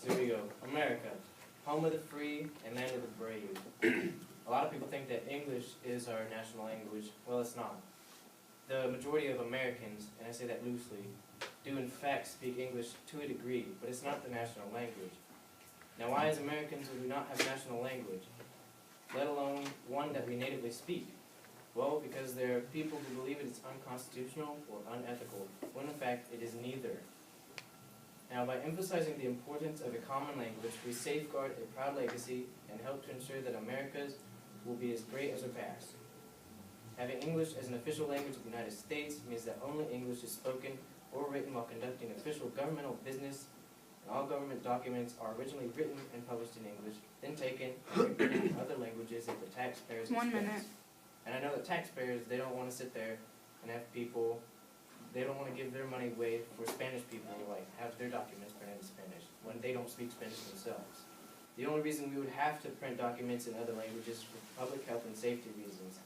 So here we go. America, home of the free and land of the brave. A lot of people think that English is our national language. Well, it's not. The majority of Americans, and I say that loosely, do in fact speak English to a degree, but it's not the national language. Now, why as Americans do we not have a national language, let alone one that we natively speak? Well, because there are people who believe it is unconstitutional or unethical, when in fact it is neither. Now, by emphasizing the importance of a common language, we safeguard a proud legacy and help to ensure that America's will be as great as our past. Having English as an official language of the United States means that only English is spoken or written while conducting official governmental business, and all government documents are originally written and published in English, then taken and reprinted in other languages at the taxpayer's expense. 1 minute. And I know that taxpayers, they don't want to sit there and have people, they don't want to give their money away for Spanish people, like have their documents printed in Spanish, when they don't speak Spanish themselves. The only reason we would have to print documents in other languages is for public health and safety reasons.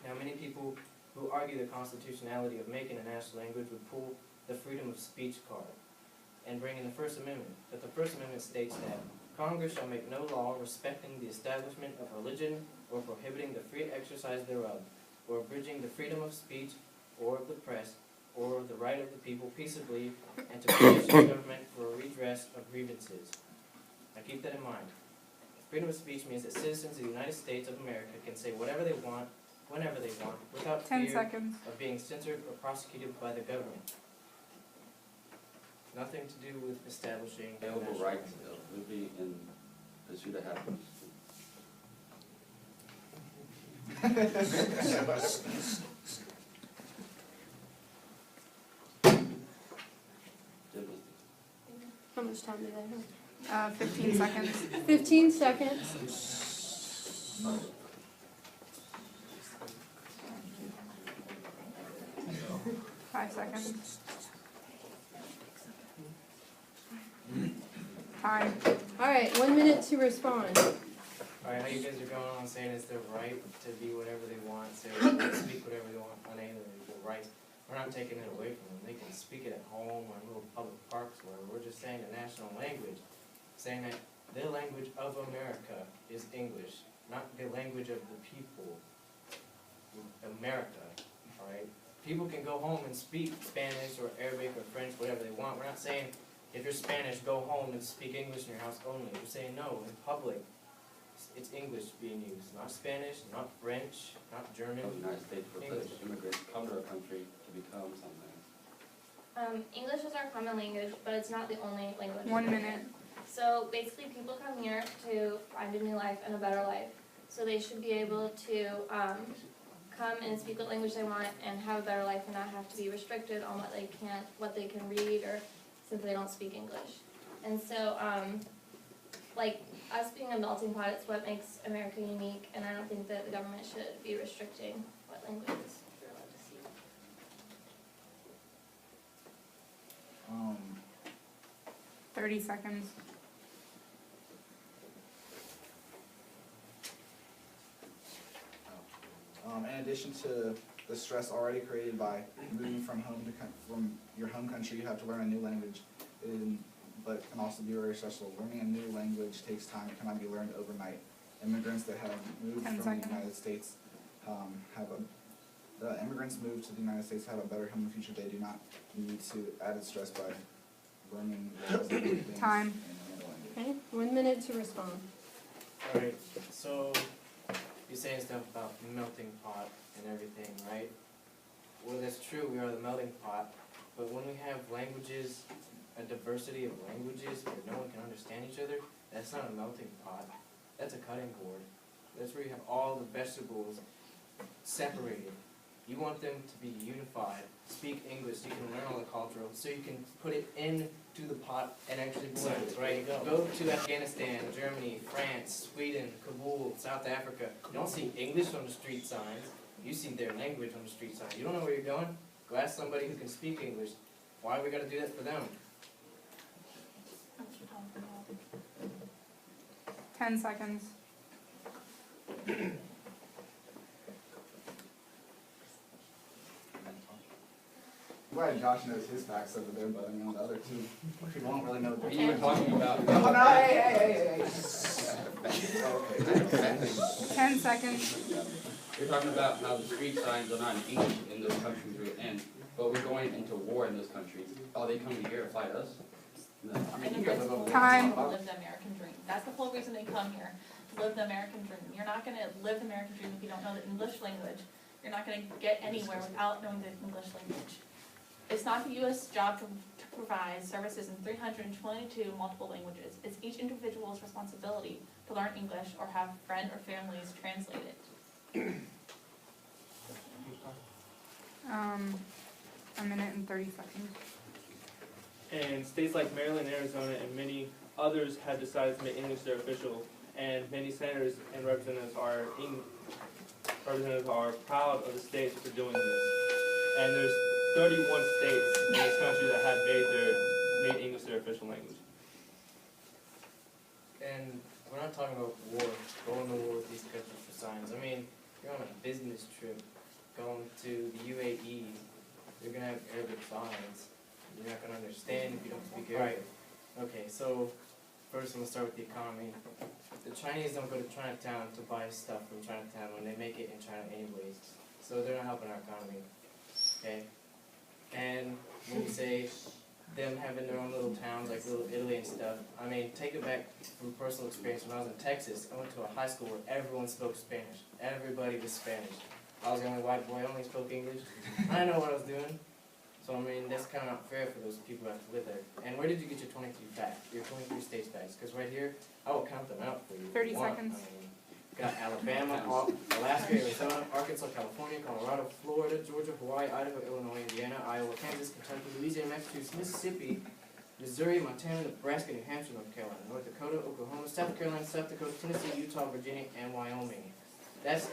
Now, many people who argue the constitutionality of making a national language would pull the freedom of speech card and bring in the First Amendment. But the First Amendment states that Congress shall make no law respecting the establishment of religion or prohibiting the free exercise thereof, or abridging the freedom of speech or of the press, or the right of the people peaceably and to petition the government for a redress of grievances. Now keep that in mind. Freedom of speech means that citizens of the United States of America can say whatever they want, whenever they want, without 10 fear seconds. of being censored or prosecuted by the government. Nothing to do with establishing a Available national rights language. will be in pursuit of happiness. How much time do they have? 15 seconds. 15 seconds. 5 seconds. Time. All right, 1 minute to respond. Alright, how you guys are going on saying it's their right to be whatever they want, say speak whatever they want, unalienable rights. We're not taking it away from them. They can speak it at home or in little public parks or whatever. We're just saying the national language, saying that the language of America is English, not the language of the people. America, alright? People can go home and speak Spanish or Arabic or French, whatever they want. We're not saying if you're Spanish, go home and speak English in your house only. We're saying no, in public, it's English being used, not Spanish, not French, not German. The United States requires immigrants come to our country to become something. English is our common language, but it's not the only language. 1 minute. So basically, people come here to find a new life and a better life. So they should be able to come and speak what language they want and have a better life and not have to be restricted on what they can read, or since they don't speak English. And so, like us being a melting pot, it's what makes America unique, and I don't think that the government should be restricting what languages you're allowed to speak. 30 seconds. In addition to the stress already created by moving from from your home country, you have to learn a new language, but can also be very stressful. Learning a new language takes time; it cannot be learned overnight. Immigrants that have moved 10 from seconds. the United States the immigrants moved to the United States have a better home future. They do not need to added stress by learning laws and things Time. in another language. Okay, 1 minute to respond. Alright, so you're saying stuff about melting pot and everything, right? Well, that's true, we are the melting pot, but when we have languages, a diversity of languages where no one can understand each other, that's not a melting pot, that's a cutting board. That's where you have all the vegetables separated. You want them to be unified, speak English, so you can learn all the cultural, so you can put it into the pot and actually blend it, right? Go to Afghanistan, Germany, France, Sweden, Kabul, South Africa. You don't see English on the street signs. You see their language on the street signs. You don't know where you're going? Go ask somebody who can speak English. Why are we going to do that for them? 10 seconds. I'm glad Josh knows his facts over there, but I mean, the other two, people don't really know what Are they're you even talking about? No, no, hey. Okay. 10 seconds. You're talking about how the street signs are not in English in those countries we're in, but we're going into war in those countries. Oh, they come here to fight us? No. I mean, you guys live over there. Time. Live the American dream. That's the whole reason they come here, to live the American dream. You're not gonna live the American dream if you don't know the English language. You're not gonna get anywhere without knowing the English language. It's not the US job to provide services in 322 multiple languages. It's each individual's responsibility to learn English or have friend or families translate it. A minute and 30 seconds. And states like Maryland, Arizona, and many others have decided to make English their official, and many senators and representatives are proud of the states for doing this. And there's 31 states in this country that have made English their official language. And we're not talking about war, going to war with these countries for signs. I mean, you're on a business trip, going to the UAE, you're gonna have Arabic signs. You're not gonna understand if you don't speak Arabic. Okay, so first I'm gonna start with the economy. The Chinese don't go to Chinatown to buy stuff from Chinatown when they make it in China anyways. So they're not helping our economy. Okay? And when you say them having their own little towns like Little Italy and stuff, I mean, take it back from personal experience. When I was in Texas, I went to a high school where everyone spoke Spanish. Everybody was Spanish. I was the only white boy, only spoke English. I didn't know what I was doing. So, I mean, that's kind of not fair for those people who have to live there. And where did you get your 23 facts, your 23 states facts? Because right here, I will count them out for you. 30 One, seconds. I mean, got Alabama, Alaska, Arizona, Arkansas, California, Colorado, Florida, Georgia, Hawaii, Idaho, Illinois, Indiana, Iowa, Kansas, Kentucky, Louisiana, Massachusetts, Mississippi, Missouri, Montana, Nebraska, New Hampshire, North Carolina, North Dakota, Oklahoma, South Carolina, South Dakota, Tennessee, Utah, Virginia, and Wyoming. That's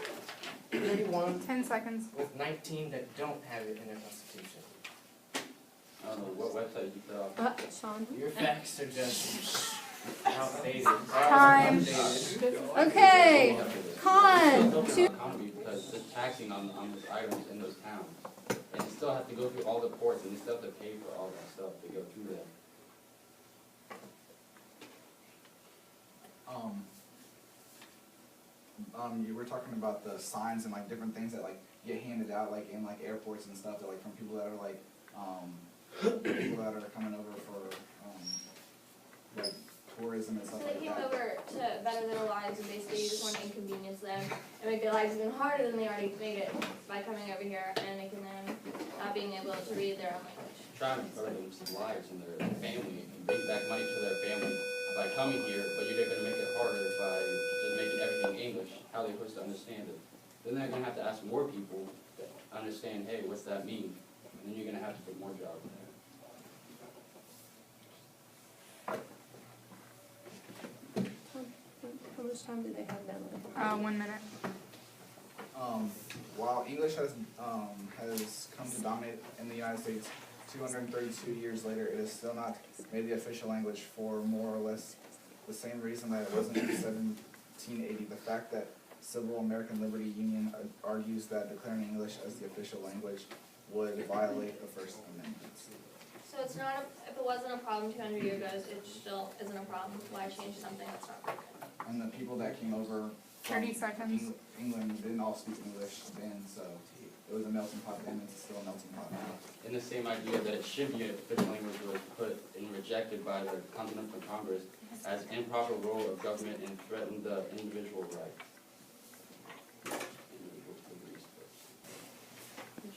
31 10 seconds. with 19 that don't have it in their constitution. I don't know, what website did you put off? Sean? Your facts are just outdated. Time. Outdated. Okay, Con, It's open economy because it's taxing on those items in those towns. And you still have to go through all the ports and you still have to pay for all that stuff to go through there. You were talking about the signs and like different things that like get handed out like in like airports and stuff, that like from people that are like, people that are coming over for, like tourism and So stuff they like came that. over to better their lives and basically you just want to inconvenience them and make their lives even harder than they already made it by coming over here and making them not being able to read their own language. Trying to burden some lives and their family and bring back money to their family by coming here, but you're gonna make it harder by just making everything English, how they're supposed to understand it. Then they're gonna have to ask more people to understand, hey, what's that mean? And then you're gonna have to put more jobs in there. How much time do they have now? 1 minute. While English has come to dominate in the United States 232 years later, it is still not made the official language for more or less the same reason that it wasn't in 1780. The fact that Civil American Liberty Union argues that declaring English as the official language would violate the First Amendment. So it's not, if it wasn't a problem 200 years ago, it still isn't a problem. Why change something that's not broken? And the people that came over from 30 seconds. England didn't all speak English then, so it was a melting pot then, it's still a melting pot now. And the same idea that it should be an official language was put and rejected by the Continental Congress as improper role of government and threatened the individual rights.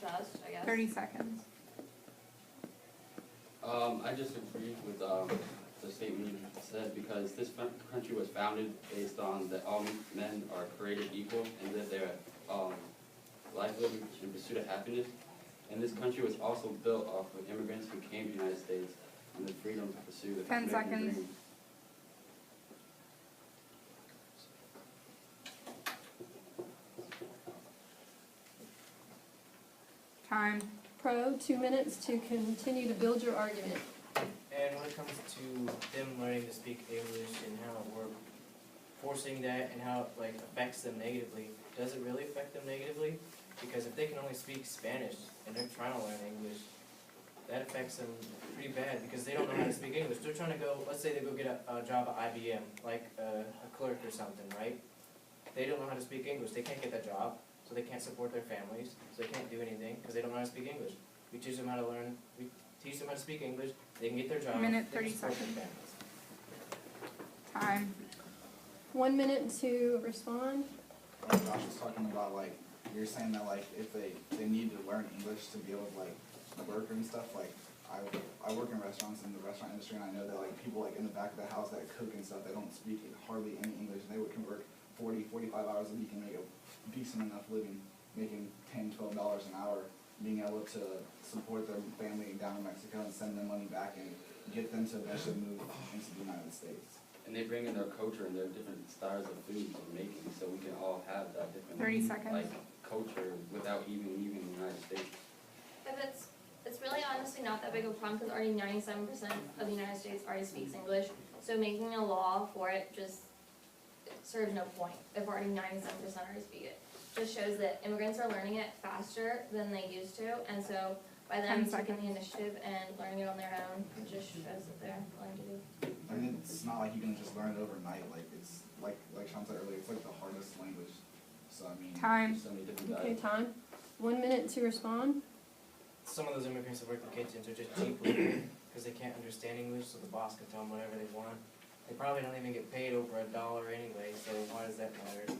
Just, I guess. 30 seconds. I just agree with the statement you said, because this country was founded based on that all men are created equal and that their livelihood in pursuit of happiness. And this country was also built off of immigrants who came to the United States and the freedom to pursue the 10 American seconds. dream. Time. Pro, 2 minutes to continue to build your argument. And when it comes to them learning to speak English and how we're forcing that and how it like affects them negatively, does it really affect them negatively? Because if they can only speak Spanish and they're trying to learn English, that affects them pretty bad because they don't know how to speak English. They're trying to go, let's say they go get a job at IBM, like a clerk or something, right? They don't know how to speak English. They can't get that job, so they can't support their families, so they can't do anything because they don't know how to speak English. We teach them how to learn, we teach them how to speak English, they can get their job, Minute, they can 30 support their seconds. families. Time. 1 minute to respond. Josh was talking about like, you're saying that like if they need to learn English to be able to like work and stuff, like I work in restaurants in the restaurant industry and I know that like people like in the back of the house that cook and stuff, they don't speak hardly any English and they can work 40, 45 hours a week and make a decent enough living, making $10, $12 an hour, being able to support their family down in Mexico and send them money back and get them to eventually move into the United States. And they bring in their culture and their different styles of food they're making, so we can all have that different 30 seconds. like culture without even leaving the United States. But it's really honestly not that big of a problem, because already 97% of the United States already speaks English, so making a law for it just serves no point if already 97% already speak it. Just shows that immigrants are learning it faster than they used to, and so by them 10 taking the seconds. initiative and learning it on their own, it just shows that they're willing to do. I mean, it's not like you can just learn it overnight, like it's like Sean said earlier, it's like the hardest language, so I mean. Time. There's so many different Okay, dialects. time. 1 minute to respond. Some of those immigrants that work in kitchens are just cheap labor because they can't understand English, so the boss can tell them whatever they want. They probably don't even get paid over $1 anyway, so why does that matter?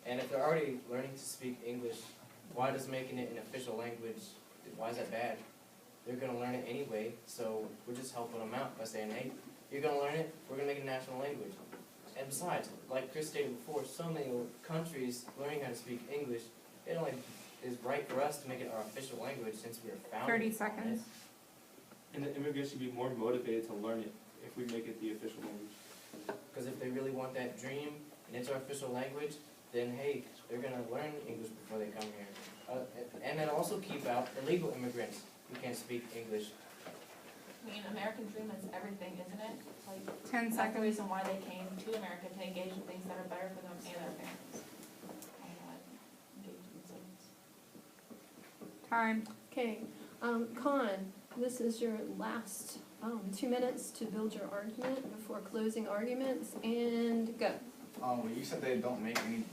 And if they're already learning to speak English, why does making it an official language, why is that bad? They're gonna learn it anyway, so we're just helping them out by saying, hey, you're gonna learn it, we're gonna make it a national language. And besides, like Chris stated before, so many countries learning how to speak English, it only is right for us to make it our official language since we were founded. 30 on it. seconds. And the immigrants should be more motivated to learn it if we make it the official language. Because if they really want that dream and it's our official language, then hey, they're gonna learn English before they come here. And then also keep out illegal immigrants who can't speak English. I mean, American dream is everything, isn't it? Like, 10 that's the seconds. reason why they came to America, to engage in things that are better for them and their families. Engage in things. Time. Okay, Con, this is your last 2 minutes to build your argument before closing arguments, and go. Well, you said they don't make any,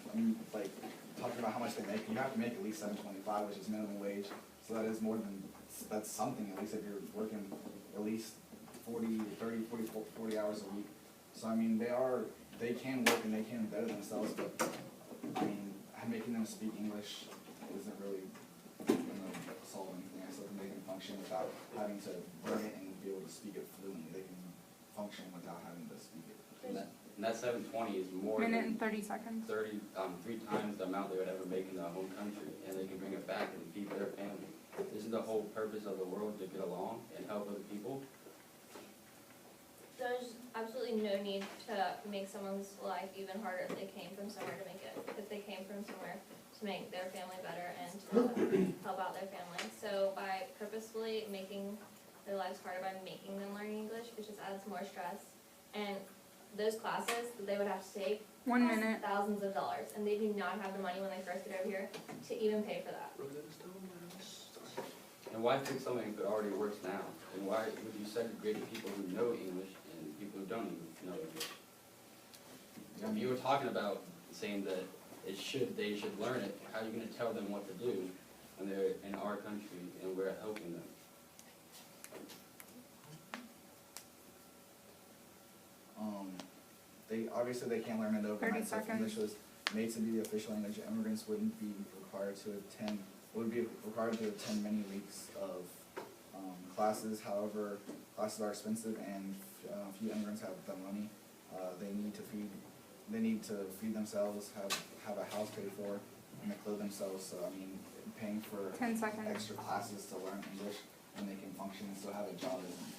like, talking about how much they make, you have to make at least $7.25, which is minimum wage, so that is more than, that's something, at least if you're working at least 40 hours a week. So, I mean, they can work and they can better themselves, but, I mean, making them speak English isn't really gonna solve anything. I still think they can function without having to learn it and be able to speak it fluently. They can function without having to speak it. And that 720 is more Minute than and 30 seconds. 3 times the amount they would ever make in their home country, and they can bring it back and feed their family. Isn't the whole purpose of the world to get along and help other people? There's absolutely no need to make someone's life even harder if they came from somewhere to make it, if they came from somewhere to make their family better and to help out their family. So by purposefully making their lives harder, by making them learn English, it just adds more stress. And those classes that they would have to take 1 cost minute. thousands of dollars, and they do not have the money when they first get over here to even pay for that. And why fix something if it already works now? And why would you segregate people who know English and people who don't even know English? If you were talking about saying that they should learn it, how are you gonna tell them what to do when they're in our country and we're helping them? Obviously they can't learn it 30 overnight, so if seconds. English was made to be the official language, immigrants wouldn't be required to attend many weeks of classes. However, classes are expensive and few immigrants have the money. They need to feed themselves, have a house paid for, and to clothe themselves, so I mean, paying for 10 seconds. extra classes to learn English when they can function and still have a job isn't